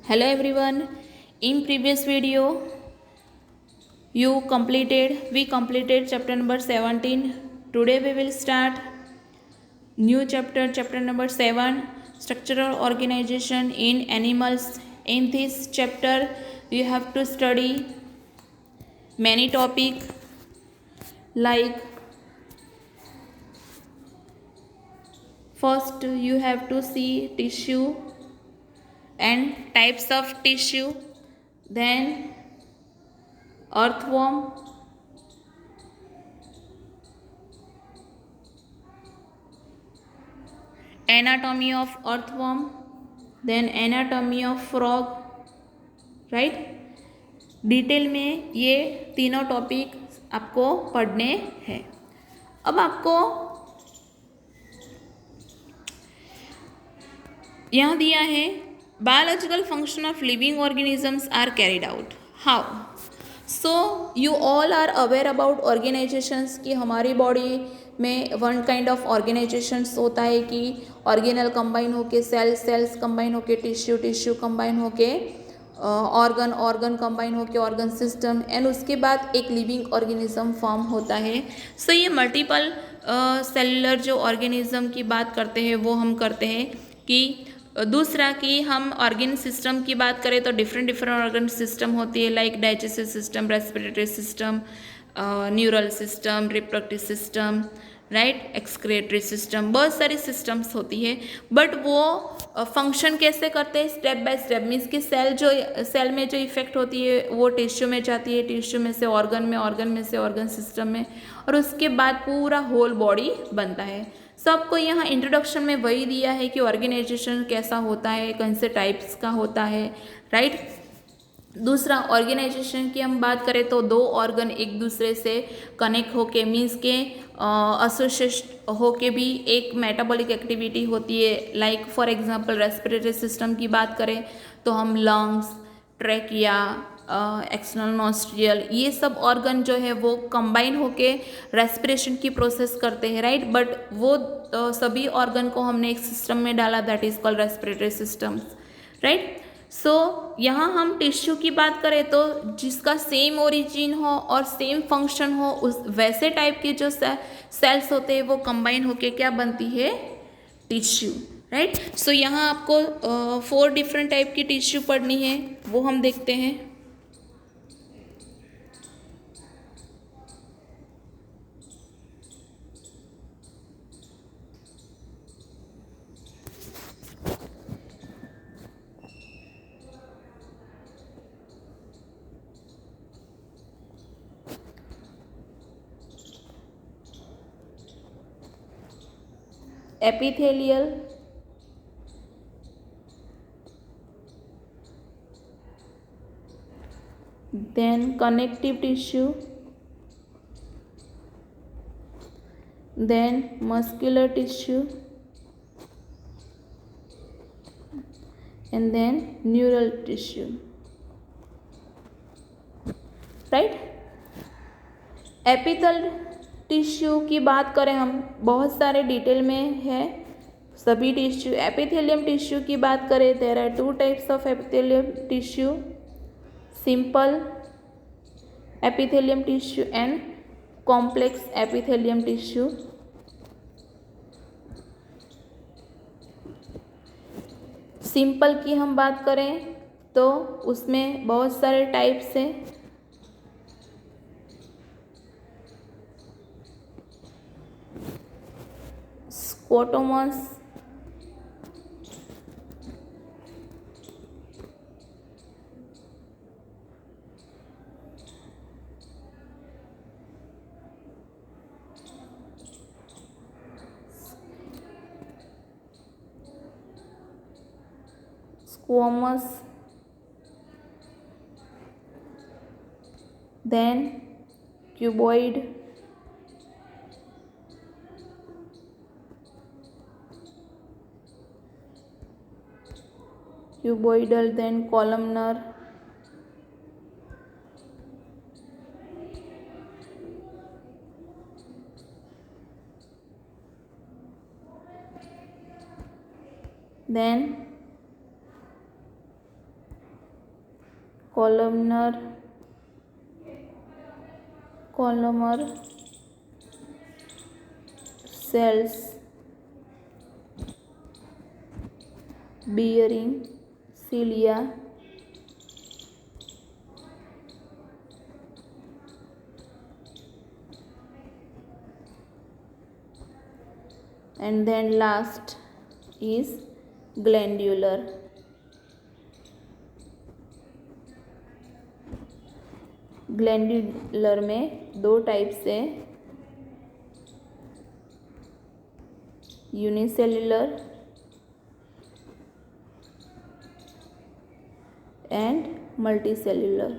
Hello everyone. In previous video, we completed chapter number 17. Today we will start new chapter number 7, structural organization in animals. In this chapter, you have to study many topics like first you have to see tissue and types of tissue, then earthworm, anatomy of earthworm, then anatomy of frog, right. Detail में ये तीनों topic आपको पढ़ने हैं। अब आपको यहाँ दिया है biological function of living organisms are carried out how. So you all are aware about organisations कि हमारी बॉडी में वन काइंड ऑफ ऑर्गेनाइजेशंस होता है कि ऑर्गेनल कंबाइन होके सेल्स कंबाइन होके टिश्यू कंबाइन होके ऑर्गन कंबाइन होके ऑर्गन सिस्टम एंड उसके बाद एक लिविंग ऑर्गेनिज्म फॉर्म होता है। सो ये मल्टीपल सेलुलर जो ऑर्गेनिज्म की बात करते हैं वो हम करते हैं कि दूसरा कि हम ऑर्गन सिस्टम की बात करें तो डिफरेंट ऑर्गन सिस्टम होती है like digestive system, respiratory system, neural system, reproductive system, right, excretory system, बहुत सारी सिस्टम्स होती है। बट वो फंक्शन कैसे करते हैं स्टेप बाय स्टेप, मीन्स कि सेल में जो इफेक्ट होती है वो टिश्यू में जाती है, टिश्यू में से ऑर्गन में से ऑर्गन सिस्टम में, और उसके बाद पूरा होल बॉडी बनता है। सबको यहाँ इंट्रोडक्शन में वही दिया है कि ऑर्गेनाइजेशन कैसा होता है, कौन से टाइप्स का होता है, राइट। दूसरा ऑर्गेनाइजेशन की हम बात करें तो दो ऑर्गन एक दूसरे से कनेक्ट होके मीन्स के एसोसिएट होके भी एक मेटाबॉलिक एक्टिविटी होती है। Like for example respiratory system की बात करें तो हम लंग्स, ट्रैकिया, एक्सटर्नल नॉस्ट्रियल, ये सब ऑर्गन जो है वो कंबाइन होके रेस्पिरेशन की प्रोसेस करते हैं, राइट। बट वो सभी ऑर्गन को हमने एक सिस्टम में डाला, that is called respiratory systems, right. So यहाँ हम टिश्यू की बात करें तो जिसका सेम ओरिजिन हो और सेम फंक्शन हो उस वैसे टाइप के जो सेल्स होते हैं वो कंबाइन होके क्या बनती है, टिश्यू, राइट। सो यहाँ आपको 4 डिफरेंट टाइप की टिश्यू पढ़नी है, वो हम देखते हैं। epithelial, then connective tissue, then muscular tissue, and then neural tissue, right। Epithelial tissue की बात करें हम बहुत सारे डिटेल में है सभी टिश्यू। एपिथेलियम टिश्यू की बात करें there are 2 types of epithelium tissue, simple epithelium tissue and complex epithelium tissue. Simple की हम बात करें तो उसमें बहुत सारे टाइप्स हैं, स्क्वोटोमस, स्क्वोमस, then cuboid, cuboidal, then columnar, then columnar cells bearing cilia and then last is glandular. Glandular में दो टाइप्स है, यूनिसेल्युलर एंड मल्टीसेल्युलर.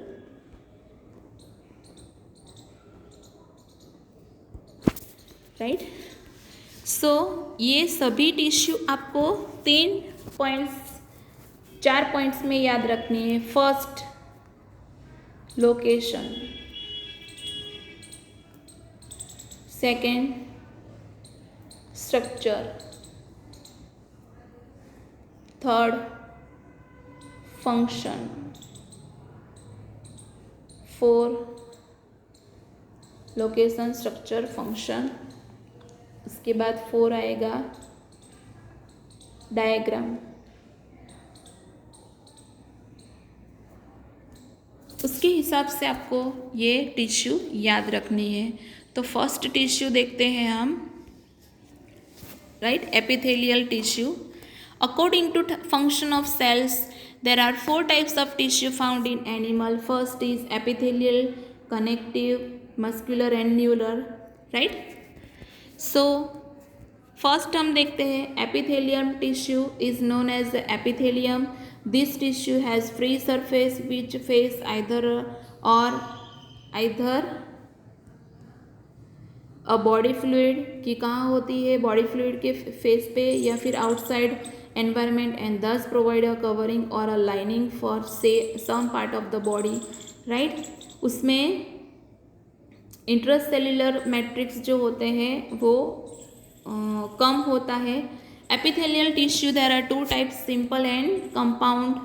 राइट. सो ये सभी टिश्यू आपको 4 पॉइंट्स में याद रखनी है. First, location. Second, structure. Third, function. 4, location, structure, function. उसके बाद 4 आएगा डायग्राम. उसके हिसाब से आपको ये टिश्यू याद रखनी है. तो फर्स्ट टिश्यू देखते हैं हम. Right, epithelial tissue. According to function of cells there are 4 types of tissue found in animal. First is epithelial, connective, muscular and neural. Right. So first हम देखते हैं epithelium tissue is known as epithelium. This tissue has free surface which face either a body fluid, कि कहाँ होती है body fluid के face पे या फिर outside environment and thus provide a covering or a lining for say some part of the body. Right. उसमें intracellular matrix जो होते हैं वो कम होता है. Epithelial tissue there are 2 types, simple and compound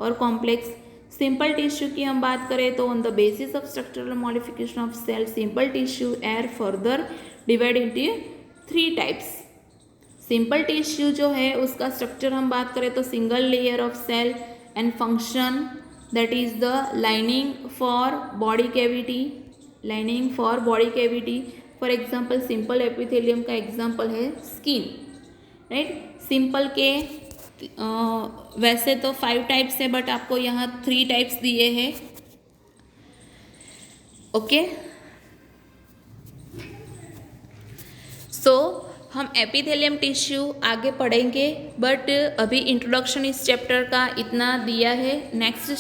और कॉम्प्लेक्स. सिंपल टिश्यू की हम बात करें तो on the basis of structural modification of cell simple tissue are further divide into 3 types. Simple tissue जो है उसका स्ट्रक्चर हम बात करें तो single layer of cell and function that is the lining for body cavity. Lining for body cavity. For example simple epithelium का example है skin. Right. Simple के वैसे तो 5 टाइप्स है बट आपको यहाँ 3 टाइप्स दिए हैं. ओके. सो हम एपिथेलियम टिश्यू आगे पढ़ेंगे बट अभी इंट्रोडक्शन इस चैप्टर का इतना दिया है. नेक्स्ट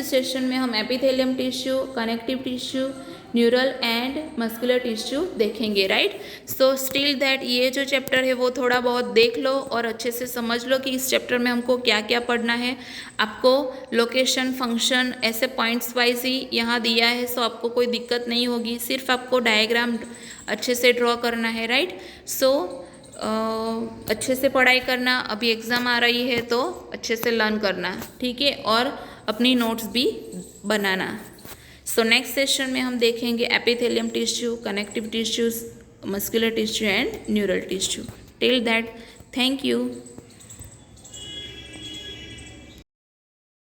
सेशन में हम epithelium tissue, connective tissue, neural and muscular tissue देखेंगे. राइट. सो स्टिल दैट ये जो चैप्टर है वो थोड़ा बहुत देख लो और अच्छे से समझ लो कि इस चैप्टर में हमको क्या क्या पढ़ना है. आपको लोकेशन, फंक्शन ऐसे पॉइंट्स वाइज ही यहाँ दिया है. सो आपको कोई दिक्कत नहीं होगी. सिर्फ आपको डायग्राम अच्छे से ड्रॉ करना है. राइट. सो अच्छे से पढ़ाई करना. अभी एग्ज़ाम आ रही है तो अच्छे से लर्न करना. ठीक है. और अपनी नोट्स भी बनाना. सो नेक्स्ट सेशन में हम देखेंगे epithelium tissue, connective tissues, muscular tissue and neural tissue. Till that, thank you.